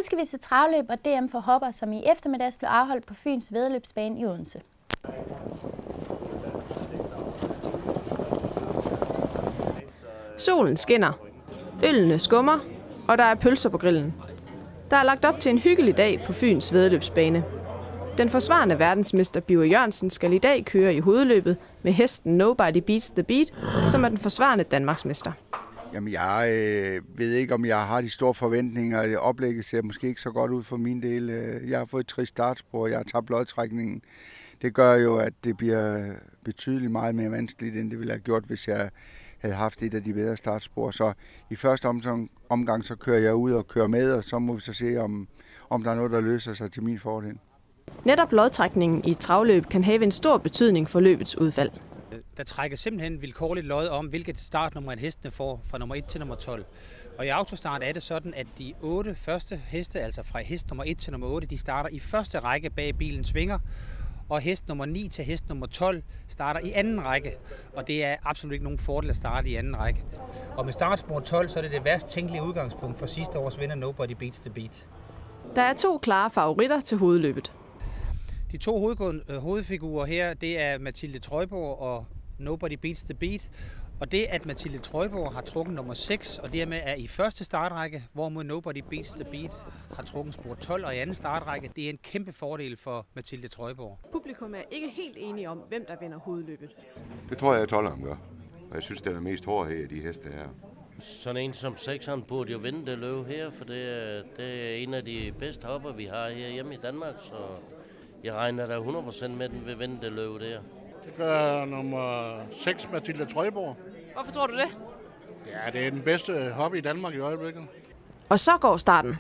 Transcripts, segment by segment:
skal vi til travløb og DM for hopper, som i eftermiddags blev afholdt på Fyns Væddeløbsbane i Odense. Solen skinner, ølene skummer, og der er pølser på grillen. Der er lagt op til en hyggelig dag på Fyns Væddeløbsbane. Den forsvarende verdensmester Birger Jørgensen skal i dag køre i hovedløbet med hesten Nobody Beats the Beat, som er den forsvarende danmarksmester. Jamen, jeg ved ikke, om jeg har de store forventninger. Oplægget ser måske ikke så godt ud for min del. Jeg har fået et trist startspor, jeg har tabt lodtrækningen. Det gør jo, at det bliver betydeligt meget mere vanskeligt, end det ville have gjort, hvis jeg havde haft et af de bedre startspor. Så i første omgang så kører jeg ud og kører med, og så må vi så se, om der er noget, der løser sig til min fordel. Netop lodtrækningen i et travløb kan have en stor betydning for løbets udfald. Der trækker simpelthen vilkårligt lod om, hvilket startnummer en hestene får fra nummer 1 til nummer 12. Og i autostart er det sådan, at de 8 første heste, altså fra hest nummer 1 til nummer 8, de starter i første række bag bilens vinger. Og hest nummer 9 til hest nummer 12 starter i anden række. Og det er absolut ikke nogen fordel at starte i anden række. Og med startspor 12, så er det det værst tænkelige udgangspunkt for sidste års vinder Nobody Beats the Beat. Der er 2 klare favoritter til hovedløbet. De 2 hovedfigurer her, det er Mathilde Trøjborg og Nobody Beats the Beat. Og det, at Mathilde Trøjborg har trukket nummer 6, og dermed er i første startrække, hvorimod Nobody Beats the Beat har trukket spor 12 og i anden startrække, det er en kæmpe fordel for Mathilde Trøjborg. Publikum er ikke helt enige om, hvem der vinder hovedløbet. Det tror jeg, at 12'eren gør. Og jeg synes, det er mest hårdhed af de heste her. Sådan en som 6'eren burde jo vinde det løb her, for det er en af de bedste hopper, vi har her hjemme i Danmark, så jeg regner da 100% med, den vil vinde det løb der. Det gør nummer 6, Mathilde Trøjborg. Hvorfor tror du det? Ja, det er den bedste hopper i Danmark i øjeblikket. Og så går starten.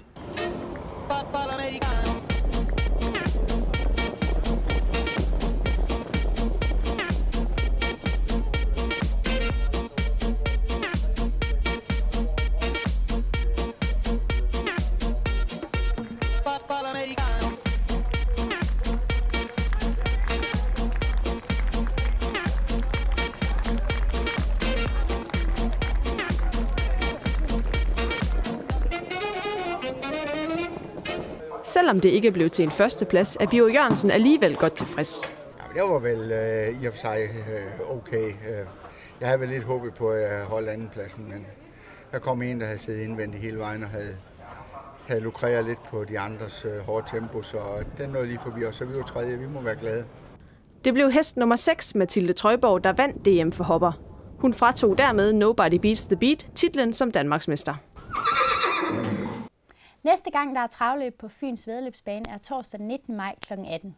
Selvom det ikke blev til en førsteplads, er Birger Jørgensen alligevel godt tilfreds. Ja, det var vel i og for sig okay. Jeg havde vel lidt håbet på at holde andenpladsen, men der kom en, der havde siddet indvendigt hele vejen og havde lukreret lidt på de andres hårde tempo, så den nåede lige forbi os, så vi var tredje. Vi må være glade. Det blev hest nummer 6, Mathilde Trøjborg, der vandt DM for hopper. Hun fratog dermed Nobody Beats the Beat titlen som danmarksmester. Næste gang der er travløb på Fyns Væddeløbsbane er torsdag den 19. maj kl. 18.